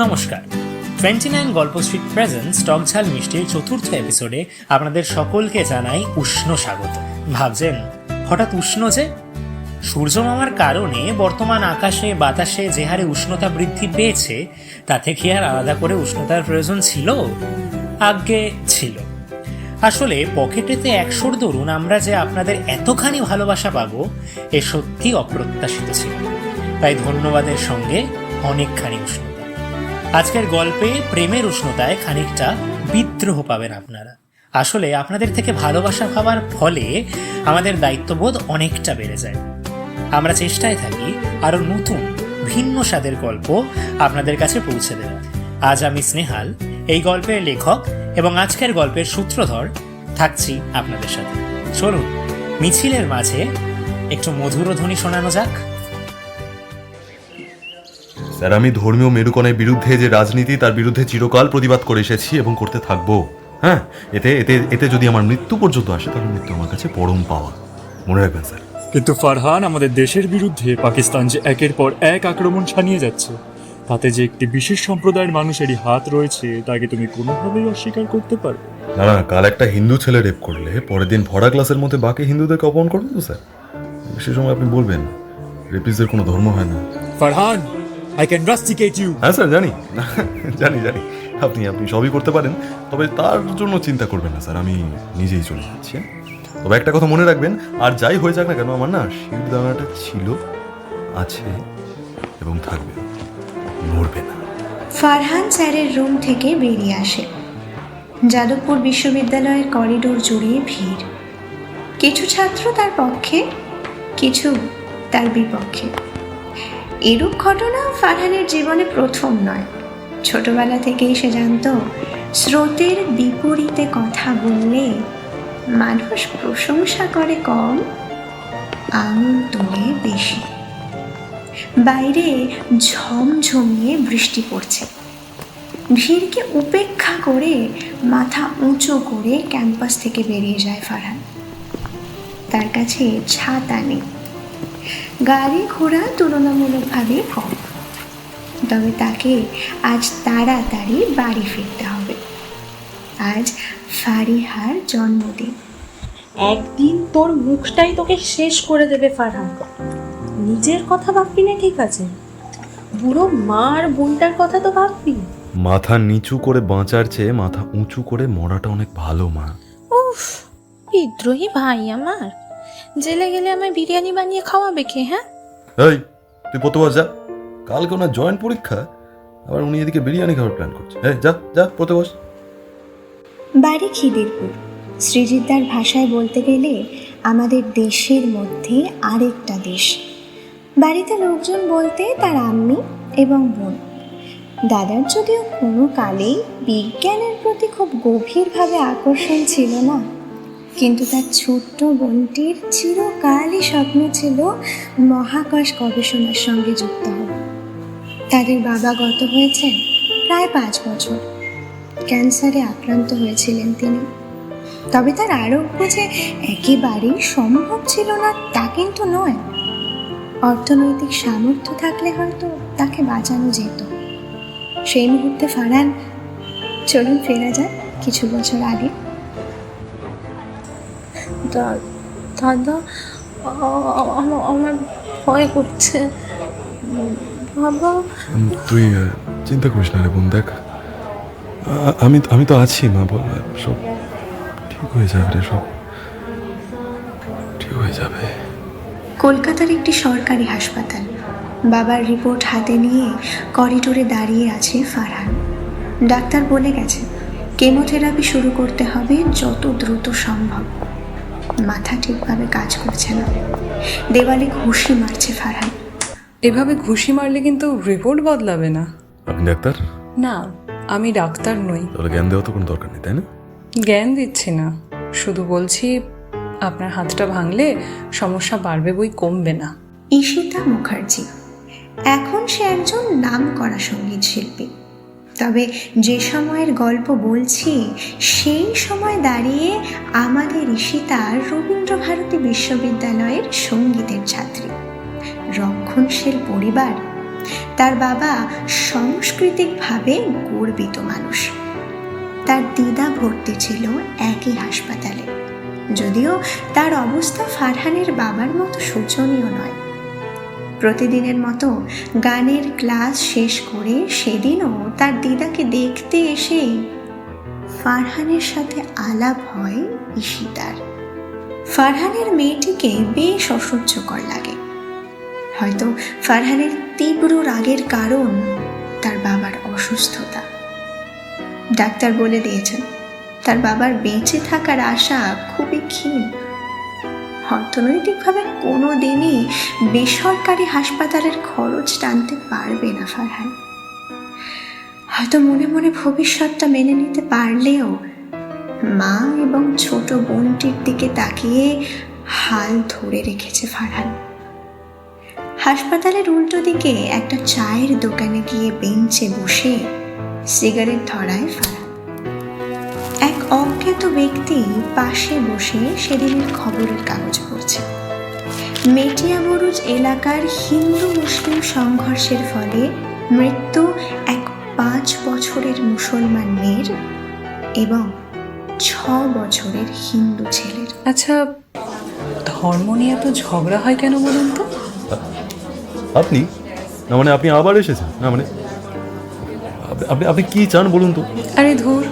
নমস্কার। 29 গল্প street present টক ঝাল মিষ্টির চতুর্থ এপিসোডে আপনাদের সকলকে জানাই উষ্ণ স্বাগত। ভাবছেন হঠাৎ উষ্ণ যে? সূর্য মামার কারণে বর্তমান আকাশে বাতাসে যে হারে উষ্ণতা বৃদ্ধি পেয়েছে তাতে কি আর আলাদা করে উষ্ণতার প্রয়োজন ছিল? আজ্ঞে ছিল। আসলে পকেটেতে 100 দরুন আমরা যে আপনাদের এতখানি ভালোবাসা পাবো এ সত্যি অপ্রত্যাশিত ছিল। তাই ধন্যবাদের সঙ্গে অনেকখানি উষ্ণতা। আজকের গল্পে প্রেমের উষ্ণতায় খানিকটা বিদ্রোহ পাবেন আপনারা। আসলে আপনাদের থেকে ভালোবাসা পাওয়ার ফলে আমাদের দায়িত্ববোধ অনেকটা বেড়ে যায়। আমরা চেষ্টায় থাকি আরো নতুন ভিন্ন স্বাদের গল্প আপনাদের কাছে পৌঁছে দেওয়া। আজ আমি স্নেহাল, এই গল্পের লেখক এবং আজকের গল্পের সূত্রধর থাকছি আপনাদের সাথে। চলুন মিছিলের মাঝে একটু মধুর ধ্বনি শোনানো যাক। স্যার, আমি ধর্মীয় মেরুকরণের বিরুদ্ধে যে রাজনীতি তার বিরুদ্ধে চিরকাল প্রতিবাদ করে এসেছি এবং করতে থাকবো। হ্যাঁ, এতে এতে এতে যদি আমার মৃত্যু পর্যন্ত আসে তাহলে মৃত্যু আমার কাছে পরম পাওয়া, মনে রাখবেন স্যার। কিন্তু ফারহান, আমাদের দেশের বিরুদ্ধে পাকিস্তান যে একের পর এক আক্রমণ ছানিয়ে যাচ্ছে, তাতে যে একটি বিশেষ সম্প্রদায়ের মানুষেরই হাত রয়েছে তাকে তুমি কোনোভাবেই অস্বীকার করতে পারবে না না, কাল একটা হিন্দু ছেলে রেপ করলে পরের দিন ভরা ক্লাসের মধ্যে বাকি হিন্দুদেরকে অপমান করবেন তো স্যার? সে সময় আপনি বলবেন রেপিসদের কোনো ধর্ম হয় না। Farhan, I can rusticate you. হ্যাঁ স্যার, জানি জানি জানি আপনি সবই করতে পারেন, তবে তার জন্য চিন্তা করবেন না স্যার, আমি নিজেই চলে যাচ্ছি। তবে একটা কথা মনে রাখবেন, আর যাই হয়ে যাক না কেন আমার না শিরদানাটা ছিল, আছে এবং থাকবে, মরবে না। ফারহান স্যারের রুম থেকে বেরিয়ে আসে। যাদবপুর বিশ্ববিদ্যালয়ের করিডোর জুড়ে ভিড়। কিছু ছাত্র তার পক্ষে, কিছু তার বিপক্ষে। এরূপ ঘটনা ফারহানের জীবনে প্রথম নয়। ছোটবেলা থেকেই সে জানত স্রোতের বিপরীতে কথা বললে মানুষ প্রশংসা করে কম, আঙুল তোলে বেশি। বাইরে ঝমঝমিয়ে বৃষ্টি পড়ছে। ভিড়কে উপেক্ষা করে মাথা উঁচু করে ক্যাম্পাস থেকে বেরিয়ে যায় ফারহান। তার কাছে ছাতা নেই, গাড়ি ঘোড়া তুলনামূলকভাবে কম, তবে তাকে আজ তাড়াতাড়ি বাড়ি ফিরতে হবে। আজ ফারিহার জন্মদিন। একদিন তোর মুখটাই তোকে শেষ করে দেবে ফারহান। নিজের কথা ভাববি না, ঠিক আছে? বুড়ো মার বোনটার কথা তো ভাববি। মাথা নিচু করে বাঁচার চেয়ে মাথা উঁচু করে মরাটা অনেক ভালো মা। উফ, বিদ্রোহী ভাই আমার। জেলে গেলে আমায় বিরিয়ানি বানিয়ে খাওয়াবে কে? হ্যাঁ, এই তুই প্রতিবার যা, কালকে ওনার জয়েন্ট পরীক্ষা, আবার উনি এদিকে বিরিয়ানি খাওয়ার প্ল্যান করছে। এই যা যা পড়তে বস। বাড়ি খিদিরপুর। সৃজিতদার ভাষায় বলতে গেলে আমাদের দেশের মধ্যে আরেকটা দেশ। বাড়িতে লোকজন বলতে তার আম্মি এবং বোন। দাদার যদিও কোনো কালেই বিজ্ঞানের প্রতি খুব গভীরভাবে আকর্ষণ ছিল না, কিন্তু তার ছোট্ট বোনটির চিরকালই স্বপ্ন ছিল মহাকাশ গবেষণার সঙ্গে যুক্ত হওয়া। তাদের বাবা গত হয়েছেন প্রায় 5 বছর। ক্যান্সারে আক্রান্ত হয়েছিলেন তিনি। তবে তার আরোগ্য যে একেবারেই সম্ভব ছিল না তা কিন্তু নয়। অর্থনৈতিক সামর্থ্য থাকলে হয়তো তাকে বাঁচানো যেত। সেই মুহূর্তে ফারহান, চলুন ফেরা যাক কিছু বছর আগে। দাদা, আমার ভয় করছে বাবা। তুই চিন্তা করিস না রে বোন, দেখ আমি তো আছি মা, বল সব ঠিক হয়ে যাবে রে, সব ঠিক হয়ে যাবে। কলকাতার একটি সরকারি হাসপাতাল। বাবার রিপোর্ট হাতে নিয়ে করিডোরে দাঁড়িয়ে আছে ফারহান। ডাক্তার বলে গেছে কেমোথেরাপি শুরু করতে হবে যত দ্রুত সম্ভব। মাথা ঠিকভাবে কাজ করছে না, দেওয়ালে ঘুষি মারছে ফারহান। এভাবে ঘুষি মারলে কিন্তু রিপোর্ট বদলাবে না। আপনি ডাক্তার? না, আমি ডাক্তার নই। তাহলে জ্ঞান দেওয়া তো কোনো দরকার নেই, তাই না? জ্ঞান দিচ্ছি না, শুধু বলছি আপনার হাতটা ভাঙলে সমস্যা বাড়বে বই কমবে না। ঈশিতা মুখার্জি। এখন সে একজন নামকরা সঙ্গীত শিল্পী। তবে যে সময়ের গল্প বলছি সেই সময় দাঁড়িয়ে আমাদের ঈশিতা রবীন্দ্রভারতী বিশ্ববিদ্যালয়ের সঙ্গীতের ছাত্রী। রক্ষণশীল পরিবার, তার বাবা সাংস্কৃতিকভাবে গর্বিত মানুষ। তার দিদা ভর্তি ছিল একই হাসপাতালে, যদিও তার অবস্থা ফারহানের বাবার মতো শোচনীয় নয়। প্রতিদিনের মতো গানের ক্লাস শেষ করে সেদিনও তার দিদাকে দেখতে এসেই ফারহানের সাথে আলাপ হয় ঈশিতার। ফারহানের মেয়েটিকে বেশ অসহ্যকর লাগে। হয়তো ফারহানের তীব্র রাগের কারণ তার বাবার অসুস্থতা। ডাক্তার বলে দিয়েছেন তার বাবার বেঁচে থাকার আশা খুবই ক্ষীণ। অর্থনৈতিকভাবে কোনো দিনই বেসরকারি হাসপাতালের খরচ টানতে পারবে না ফারহান। হয়তো মনে মনে ভবিষ্যৎটা মেনে নিতে পারলেও মা এবং ছোট বোনটির দিকে তাকিয়ে হাল ধরে রেখেছে ফারহান। হাসপাতালের উল্টো দিকে একটা চায়ের দোকানে গিয়ে বেঞ্চে বসে সিগারেট ধরায় ফারহান। এক অজ্ঞাত ব্যক্তি পাশে বসে সেদিনের খবরের কাগজ পড়ছে। মেটিয়াবুরুজ এলাকার হিন্দু মুসলিম সংঘর্ষের ফলে মৃত্যু এক 5 বছরের মুসলমান মেয়ের এবং 6 বছরের হিন্দু ছেলের। আচ্ছা, ধর্ম নিয়ে এত ঝগড়া হয় কেন বলুন তো? আপনি না মানে আপনি আবার এসেছেন? না মানে আপনি আপনি কি চান বলুন তো? আরে ধুর,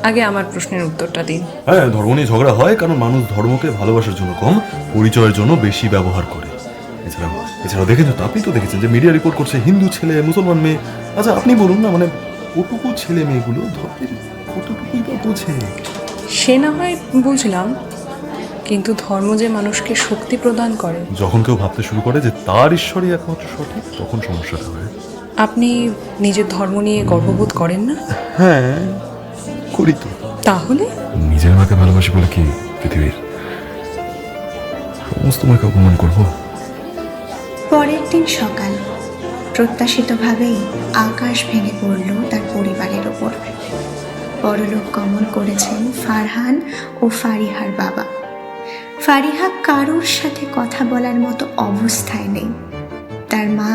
আগে আমার প্রশ্নের উত্তরটা দিন। হ্যাঁ, ধর্ম নিয়ে ঝগড়া হয় কারণ মানুষ ধর্মকে ভালোবাসার জন্য কম, পরিচয়ের জন্য বেশি ব্যবহার করে। এছাড়াও দেখেছেন তো, আপনি তো দেখেছেন যে মিডিয়া রিপোর্ট করছে হিন্দু ছেলে মুসলমান মেয়ে। আচ্ছা আপনি বলুন না, মানে ওটুকু ছেলে মেয়েগুলো ধর্মের কতটুকুই বা বোঝে? সে না হয় বুঝলাম, কিন্তু ধর্ম যে মানুষকে শক্তি প্রদান করে। যখন কেউ ভাবতে শুরু করে যে তার ঈশ্বরই একমাত্র সঠিক, তখন সমস্যাটা হয়। আপনি নিজের ধর্ম নিয়ে গর্ববোধ করেন না? হ্যাঁ করি তো। তাহলে নিজের মাকে ভালোবাসি বলে কি পৃথিবীর সমস্ত মাকে অপমান করবো? পরের দিন সকাল প্রত্যাশিতভাবেই আকাশ ভেঙে পড়ল তার পরিবারের ওপর। পরলোক গমন করেছেন ফারহান ও ফারিহার বাবা। ফারিহা কারোর সাথে কথা বলার মতো অবস্থায় নেই। তার মা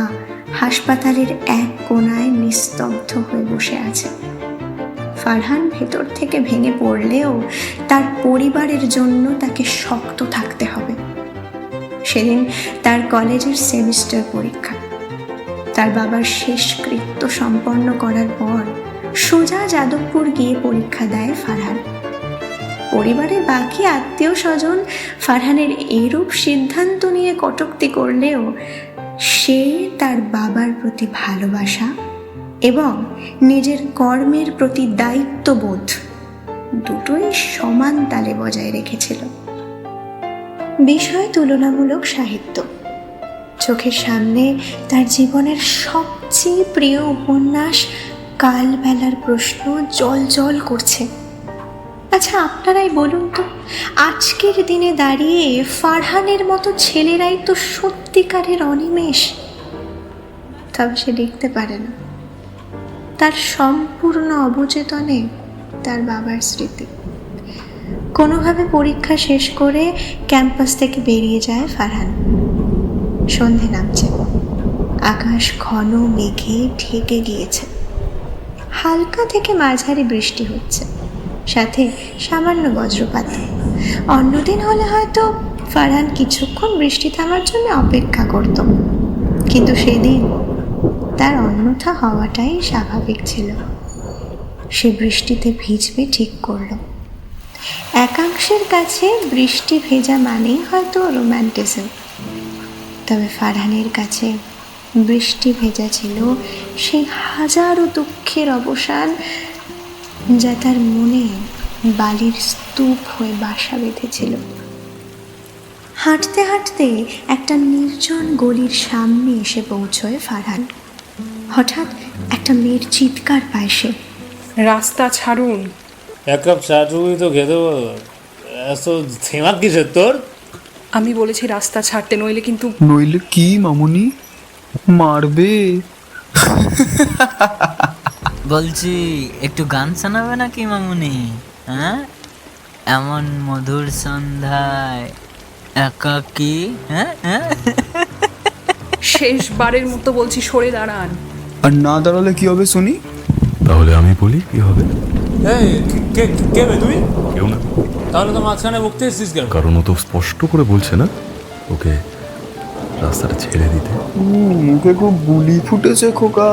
হাসপাতালের এক কোণায় নিস্তব্ধ হয়ে বসে আছে। ফারহান ভেতর থেকে ভেঙে পড়লেও তার পরিবারের জন্য তাকে শক্ত থাকতে হবে। সেদিন তার কলেজের সেমিস্টার পরীক্ষা। তার বাবার শেষকৃত্য সম্পন্ন করার পর সোজা যাদবপুর গিয়ে পরীক্ষা দেয় ফারহান। পরিবারের বাকি আত্মীয় স্বজন ফারহানের এরূপ সিদ্ধান্ত নিয়ে কটূক্তি করলেও সে তার বাবার প্রতি ভালোবাসা এবং নিজের কর্মের প্রতি দায়িত্ববোধ দুটোই সমান তালে বজায় রেখেছিল। বিষয় তুলনামূলক সাহিত্য। চোখের সামনে তার জীবনের সবচেয়ে প্রিয় উপন্যাস কালবেলার প্রশ্ন জল জল করছে। আচ্ছা আপনারাই বলুন তো, আজকের দিনে দাঁড়িয়ে ফারহানের মতো ছেলেরাই তো সত্যিকারের অনিমেষ। তবে সে লিখতে পারে না। তার সম্পূর্ণ অবচেতনে তার বাবার স্মৃতি। কোনোভাবে পরীক্ষা শেষ করে ক্যাম্পাস থেকে বেরিয়ে যায় ফারহান। সন্ধে নামছে, আকাশ ঘন মেঘে ঢেকে গিয়েছে। হালকা থেকে মাঝারি বৃষ্টি হচ্ছে, সাথে সামান্য বজ্রপাত। অন্যদিন হলে হয়তো ফারহান কিছুক্ষণ বৃষ্টি থামার জন্য অপেক্ষা করত, কিন্তু সেদিন তার অন্যথা হওয়াটাই স্বাভাবিক ছিল। সে বৃষ্টিতে ভিজবে ঠিক করল। একাংশের কাছে বৃষ্টি ভেজা মানেই হয়তো রোম্যান্টিজম, তবে ফারহানের কাছে বৃষ্টি ভেজা ছিল সেই হাজারো দুঃখের অবসান যা তার মনে বালির স্তূপ হয়ে বাসা বেঁধেছিল। হাঁটতে হাঁটতে একটা নির্জন গলির সামনে এসে পৌঁছয় ফারহান। হঠাৎ একটা মেয়ের চিৎকার পায় সে। রাস্তা ছাড়ুন। এক কাপ চা টুকুই তো খেতে বলো, এত থেমা কিসের তোর? আমি বলেছি রাস্তা ছাড়তে, নইলে কিন্তু। নইলে কি মামুনি? মারবে? বলছি একটু গান শোনাবে নাকি মামুনি? হ্যাঁ, এমন মধুর সন্ধ্যায় একাকী। হ্যাঁ, শেষবারের মতো বলছি, সরে দাঁড়ান। আর না দাঁড়ালে কি হবে শুনি? তাহলে আমি বলি কি হবে? এই কে বে তুই? কেউ না। তাহলে তো মাঝখানে বকতে এসেছিস কেন? কারণ ও তো স্পষ্ট করে বলছে না ওকে রাস্তাটা ছেড়ে দিতে। মুখে খুব বুলি ফুটেছে খোকা।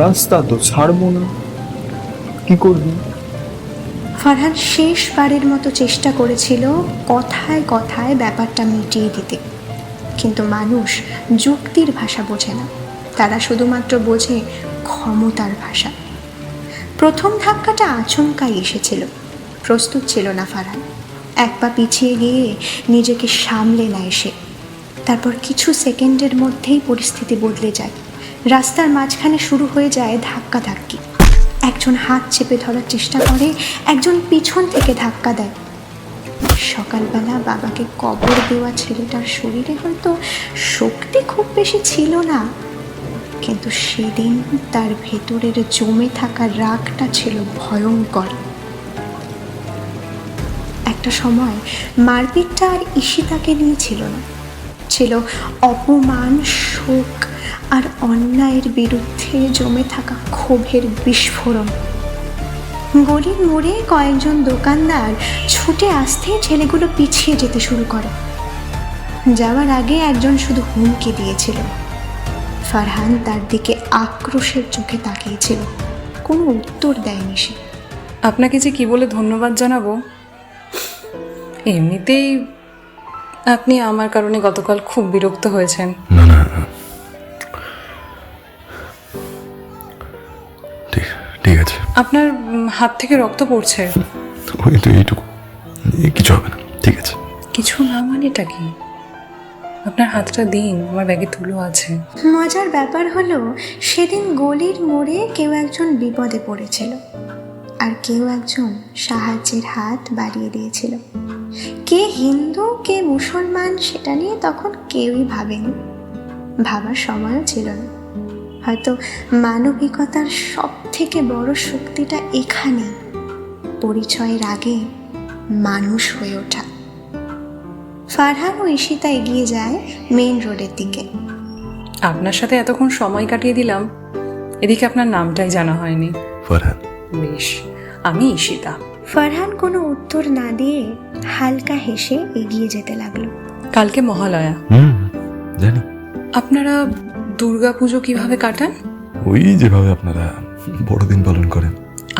রাস্তা তো ছাড়বো না, কি করবি? ফারহান শেষবারের মতো চেষ্টা করেছিল কথায় কথায় ব্যাপারটা মিটিয়ে দিতে, কিন্তু মানুষ যুক্তির ভাষা বোঝে না, তারা শুধুমাত্র বোঝে ক্ষমতার ভাষা। প্রথম ধাক্কাটা আচমকাই এসেছিল, প্রস্তুত ছিল না ফারহান। এক পা পিছিয়ে গিয়ে নিজেকে সামলে নেয় সে। তারপর কিছু সেকেন্ডের মধ্যেই পরিস্থিতি বদলে যায়। রাস্তার মাঝখানে শুরু হয়ে যায় ধাক্কাধাক্কি। একজন হাত চেপে ধরার চেষ্টা করে, একজন পিছন থেকে ধাক্কা দেয়। সকালবেলা বাবাকে কবর দেওয়া ছেলেটার শরীরে হয়তো শক্তি খুব বেশি ছিল না, কিন্তু সেদিন তার ভেতরের জমে থাকা রাগটা ছিল ভয়ঙ্কর। একটা সময় মারপিটটা আর ঈশিতাকে নিয়ে ছিল না, ছিল অপমান, শোক আর অন্যায়ের বিরুদ্ধে জমে থাকা ক্ষোভের বিস্ফোরণ। গলির মোড়ে কয়েকজন দোকানদার ছুটে আসতে ছেলেগুলো পিছিয়ে যেতে শুরু করে। যাওয়ার আগে একজন শুধু হুমকি দিয়েছিল। ফারহান তার দিকে আক্রোশের চোখে তাকিয়েছিল, কোনো উত্তর দেয়নি সে। আপনাকে যে কি বলে ধন্যবাদ জানাবো। এমনিতেই আপনি আমার কারণে গতকাল খুব বিরক্ত হয়েছেন। না না, ঠিক আছে। আপনার হাত থেকে রক্ত পড়ছে। ওই তো এইটুকু, কিছু হবে না, ঠিক আছে। কিছু না মানেটা কি? আপনার হাতটা দিন, আমার ব্যাগে তুলো আছে। মজার ব্যাপার হলো, সেদিন গলির মোড়ে কেউ একজন বিপদে পড়েছিল, আর কেউ একজন সাহায্যের হাত বাড়িয়ে দিয়েছিল। কে হিন্দু কে মুসলমান সেটা নিয়ে তখন কেউই ভাবেনি, ভাবার সময়ও ছিল না। হয়তো মানবিকতার সব থেকে বড় শক্তিটা এখানে, পরিচয়ের আগে মানুষ হয়ে ওঠা। ফারহান ও ঈশিতা এগিয়ে যায় মেইন রোডের দিকে। আপনার সাথে এতক্ষণ সময় কাটিয়ে দিলাম, এদিকে আপনার নামটাই জানা হয়নি। ফারহান। বেশ, আমি ঈশিতা। ফারহান কোনো উত্তর না দিয়ে হালকা হেসে এগিয়ে যেতে লাগলো। কালকে মহালয়া, জানি। আপনারা দুর্গাপুজো কিভাবে কাটান? ওই যেভাবে আপনারা বড়দিন পালন করেন।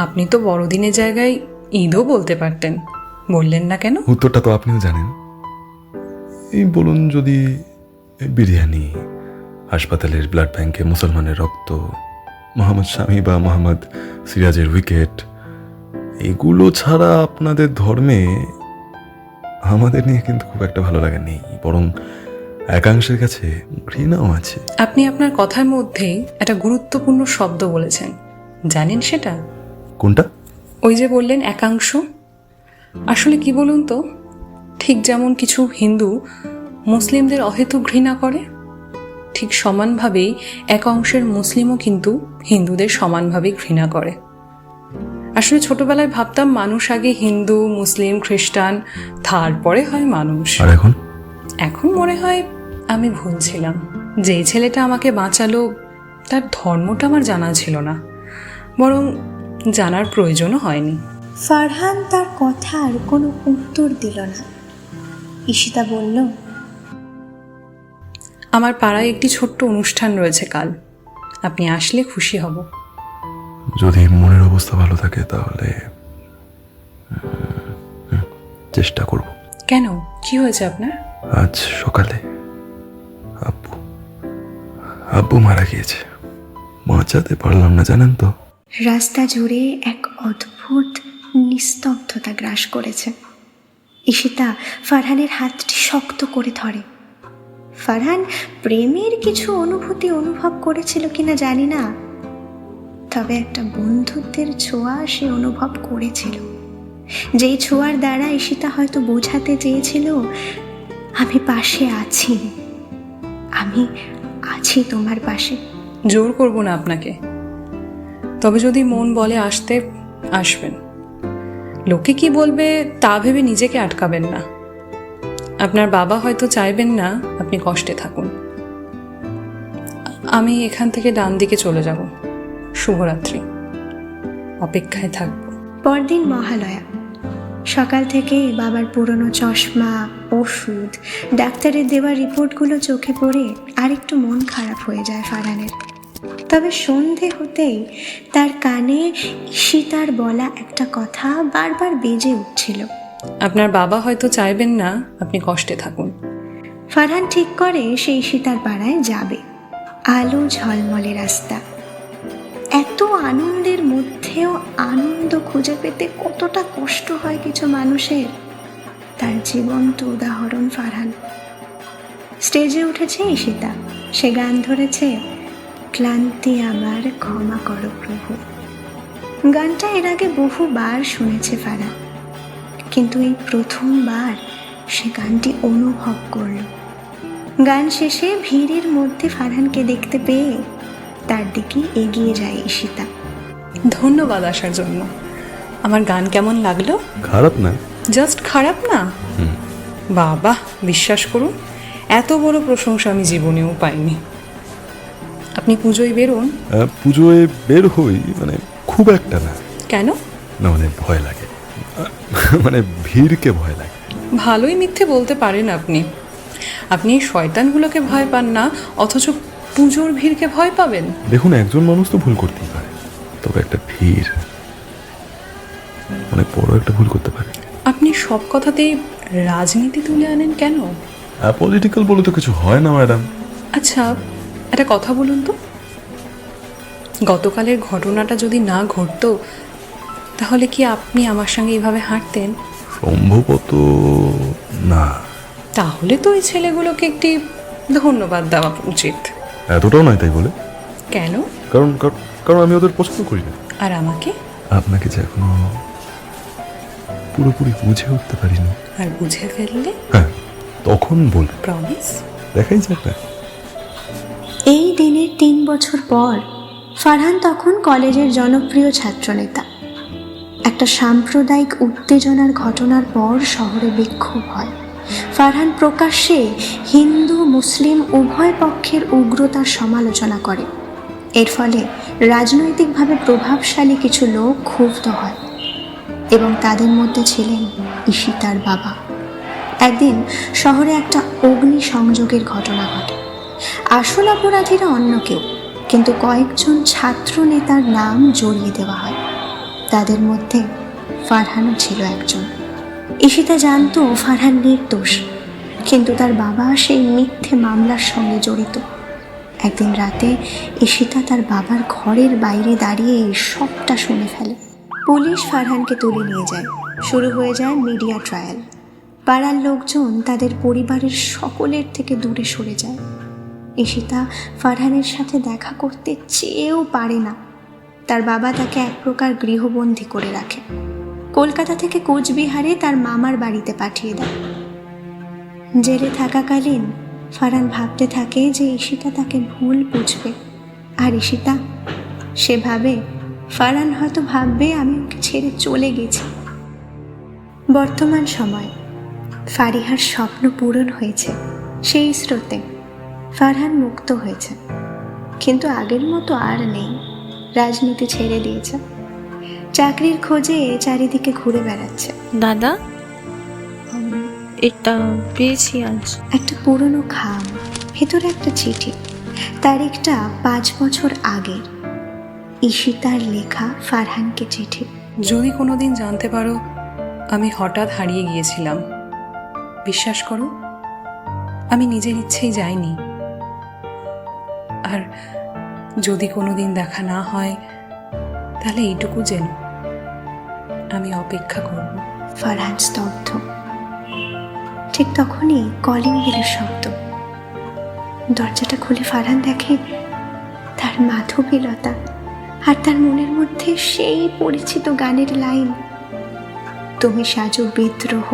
আপনি তো বড়দিনের জায়গায় ঈদও বলতে পারতেন, বললেন না কেন? উত্তরটা তো আপনিও জানেন। এই বলুন, যদি বিরিয়ানি, হাসপাতালের ব্লাড ব্যাংকে মুসলমানের রক্ত, মোহাম্মদ শামি বা মোহাম্মদ সিরাজের উইকেট, এগুলো ছাড়া আপনাদের ধর্মে আমাদের নিয়ে কিন্তু খুব একটা ভালো লাগা নেই, বরং একাংশের কাছে ঘৃণাও আছে। আপনি আপনার কথার মধ্যেই একটা গুরুত্বপূর্ণ শব্দ বলেছেন, জানেন সেটা? কোনটা? ওই যে বললেন একাংশ। আসলে কি বলুন তো, ঠিক যেমন কিছু হিন্দু মুসলিমদের অহেতুক ঘৃণা করে, ঠিক সমানভাবেই এক অংশের মুসলিমও কিন্তু হিন্দুদের সমানভাবেই ঘৃণা করে। আসলে ছোটবেলায় ভাবতাম মানুষ আগে হিন্দু, মুসলিম, খ্রিস্টান, তারপরে হয় মানুষ। আর এখন? এখন মনে হয় আমি ভুল ছিলাম। যেই ছেলেটা আমাকে বাঁচালো তার ধর্মটা আমার জানা ছিল না, বরং জানার প্রয়োজনও হয়নি। ফারহান তার কথার কোনো উত্তর দিল না। ঈশিতা বলল, আমার পাড়ায় একটি ছোট্ট অনুষ্ঠান রয়েছে কাল, আপনি আসলে খুশি হব। যদি মনের অবস্থা ভালো থাকে তাহলে চেষ্টা করব। কেন, কি হয়েছে আপনার? আজ সকালে আব্বু মারা গিয়েছে, বাঁচাতে পারলাম না, জানেন তো। রাস্তা জুড়ে এক অদ্ভুত নিস্তব্ধতা গ্রাস করেছে। ঈশিতা ফারহানের হাতটি শক্ত করে ধরে। ফারহান প্রেমের কিছু অনুভূতি অনুভব করেছিল কিনা জানি না, তবে একটা বন্ধুত্বের ছোঁয়া সে অনুভব করেছিল, যেই ছোঁয়ার দ্বারা ঈশিতা হয়তো বোঝাতে চেয়েছিল, আমি পাশে আছি, আমি আছি তোমার পাশে। জোর করব না আপনাকে, তবে যদি মন বলে আসতে, আসবেন। লোকে কি বলবে তা ভেবে নিজেকে আটকাবেন না। আপনার বাবা হয়তো চাইবেন না আপনি কষ্টে থাকুন। আমি এখান থেকে ডান দিকে চলে যাব। শুভরাত্রি। অপেক্ষায় থাকব। পরদিন মহালয়া। সকাল থেকে বাবার পুরনো চশমা, ওষুধ, ডাক্তারের দেওয়া রিপোর্টগুলো চোখে পড়ে আরেকটু মন খারাপ হয়ে যায় ফারহানের। তবে সন্ধে হতেই তার কানে ঈশিতার বলা একটা কথা বারবার বেজে উঠছিল। আপনার বাবা হয়তো চাইবেন না আপনি কষ্টে থাকুন। ফারহান ঠিক করে সে ঈশিতার পাড়ায় যাবে। আলো ঝলমলে রাস্তা। এত আনন্দের মধ্যেও আনন্দ খুঁজে পেতে কতটা কষ্ট হয় কিছু মানুষের, তার জীবন্ত উদাহরণ ফারহান। স্টেজে উঠেছে ঈশিতা। সে গান ধরেছে, ক্লান্তি আমার ক্ষমা করো প্রভু। গানটা এর আগে বহুবার শুনেছে ফারহান, কিন্তু এই প্রথমবার সে গানটি অনুভব করল। গান শেষে ভিড়ের মধ্যে ফারহানকে দেখতে পেয়ে তার দিকে এগিয়ে যায় ঈশিতা। ধন্যবাদ আসার জন্য। আমার গান কেমন লাগলো? খারাপ না। জাস্ট খারাপ না? বাবা, বিশ্বাস করুন, এত বড় প্রশংসা আমি জীবনেও পাইনি। আপনি পুজোয় বেরোন? পুজোয় বের হই, মানে খুব একটা না। কেন? না মানে ভয় লাগে, মানে ভিড়কে ভয় লাগে। ভালোই মিথ্যে বলতে পারেন আপনি। আপনি এই শয়তানগুলোকে ভয় পান না, অথচ পুজোর ভিড়কে ভয় পাবেন। দেখুন, একজন মানুষ তো ভুল করতেই পারে, তবে একটা ভিড় অনেক বড় একটা ভুল করতে পারে। আপনি সব কথাতেই রাজনীতি তুলে আনেন কেন? পলিটিক্যাল বলে তো কিছু হয় না ম্যাডাম। আচ্ছা, একটা কথা বলুন তো, গতকালের ঘটনাটা যদি না ঘটতো তাহলে কি আপনি আমার সঙ্গে এইভাবে হাঁটতেন? সম্ভবত না। তাহলে তো এই ছেলেগুলোকে একটি ধন্যবাদ দেওয়া উচিত। এতটাও নয় তাই বলে। কেন? কারণ কারণ আমি ওদের পছন্দ করি না। আর আমাকে? আপনাকে যে এখনো পুরোপুরি বুঝে উঠতে পারিনি। আর বুঝে ফেললে? হ্যাঁ, তখন বলবে। প্রমিস? দেখাই যাক না। এই দিনের 3 বছর পর ফারহান তখন কলেজের জনপ্রিয় ছাত্রনেতা। একটা সাম্প্রদায়িক উত্তেজনার ঘটনার পর শহরে বিক্ষোভ হয়। ফারহান প্রকাশ্যে হিন্দু মুসলিম উভয় পক্ষের উগ্রতার সমালোচনা করে। এর ফলে রাজনৈতিকভাবে প্রভাবশালী কিছু লোক ক্ষুব্ধ হয় এবং তাদের মধ্যে ছিলেন ঈশিতার বাবা। একদিন শহরে একটা অগ্নিসংযোগের ঘটনা ঘটে। আসল অপরাধীরা অন্য কেউ, কিন্তু কয়েকজন ছাত্র নেতার নাম জড়িয়ে দেওয়া হয়। তাদের মধ্যে ফারহানও ছিল একজন। ঈশিতা জানতো ফারহান নির্দোষ, কিন্তু তার বাবা সেই মিথ্যে মামলার সঙ্গে জড়িত। একদিন রাতে ঈশিতা তার বাবার ঘরের বাইরে দাঁড়িয়ে সবটা শুনে ফেলে। পুলিশ ফারহানকে তুলে নিয়ে যায়। শুরু হয়ে যায় মিডিয়া ট্রায়াল। পাড়ার লোকজন তাদের পরিবারের সকলের থেকে দূরে সরে যায়। ঈশিতা ফারহানের সাথে দেখা করতে চেয়েও পারে না। তার বাবা তাকে এক প্রকার গৃহবন্দী করে রাখে। কলকাতা থেকে কোচবিহারে তার মামার বাড়িতে পাঠিয়ে দেয়। জেলে থাকাকালীন ফারহান ভাবতে থাকে যে ঈশিতা তাকে ভুল বুঝবে। আর ঈশিতা, সে ভাবে ফারহান হয়তো ভাববে আমি ওকে ছেড়ে চলে গেছি। বর্তমান সময় ফারিহার স্বপ্ন পূরণ হয়েছে। সেই স্রোতে ফারহান মুক্ত হয়েছে, কিন্তু আগের মতো আর নেই। রাজনীতি ছেড়ে দিয়েছে, চাকরির খোঁজে চারিদিকে ঘুরে বেড়াচ্ছে। দাদা, এটা পেয়েছি আজ। একটা পুরনো খাম, ভেতরে একটা চিঠি। তারিখটা 5 বছর আগের। ঈশিতার লেখা ফারহানকে চিঠি। যদি কোনোদিন জানতে পারো আমি হঠাৎ হারিয়ে গিয়েছিলাম, বিশ্বাস করো আমি নিজের ইচ্ছেই যাইনি। আর যদি কোনোদিন দেখা না হয় তাহলে এইটুকু যেন আমি অপেক্ষা করব। ফারহান স্তব্ধ। ঠিক তখনই কলিং বেলের শব্দ। দরজাটা খুলে ফারহান দেখে তার মাধবীলতা, আর তার মনের মধ্যে সেই পরিচিত গানের লাইন, তুমি সাজো বিদ্রোহ,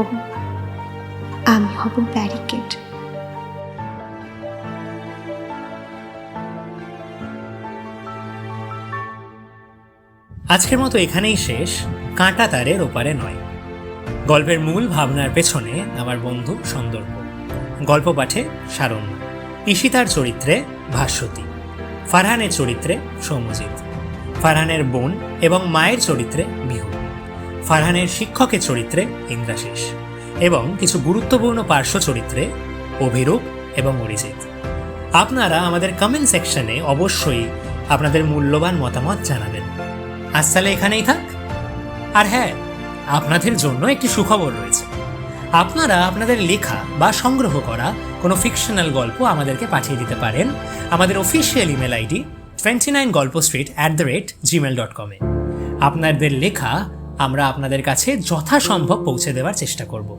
আমি হব ব্যারিকেড। আজকের মতো এখানেই শেষ। কাঁটা তারের ওপারে নয়। গল্পের মূল ভাবনার পেছনে আমার বন্ধু সন্দর্ভ, গল্প পাঠে শারণ্য, ঈশিতার চরিত্রে ভাস্বতী, ফারহানের চরিত্রে সৌম্যজিৎ, ফারহানের বোন এবং মায়ের চরিত্রে বিহু, ফারহানের শিক্ষকের চরিত্রে ইন্দ্রাশিস এবং কিছু গুরুত্বপূর্ণ পার্শ্ব চরিত্রে অভিরূপ এবং অরিজিৎ। আপনারা আমাদের কমেন্ট সেকশনে অবশ্যই আপনাদের মূল্যবান মতামত জানাবেন। আজ তাহলে এখানেই থাক। আর হ্যাঁ, আপনাদের জন্য একটি সুখবর রয়েছে। আপনারা আপনাদের লেখা বা সংগ্রহ করা কোনো ফিকশনাল গল্প আমাদেরকে পাঠিয়ে দিতে পারেন আমাদের অফিসিয়াল ইমেল আইডি 29গল্পস্ট্রিট@gmail.com এ। আপনাদের লেখা আমরা আপনাদের কাছে যথাসম্ভব পৌঁছে দেওয়ার চেষ্টা করব।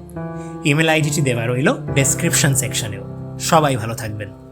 ইমেল আইডিটি দেওয়া রইল ডেসক্রিপশন সেকশনেও। সবাই ভালো থাকবেন।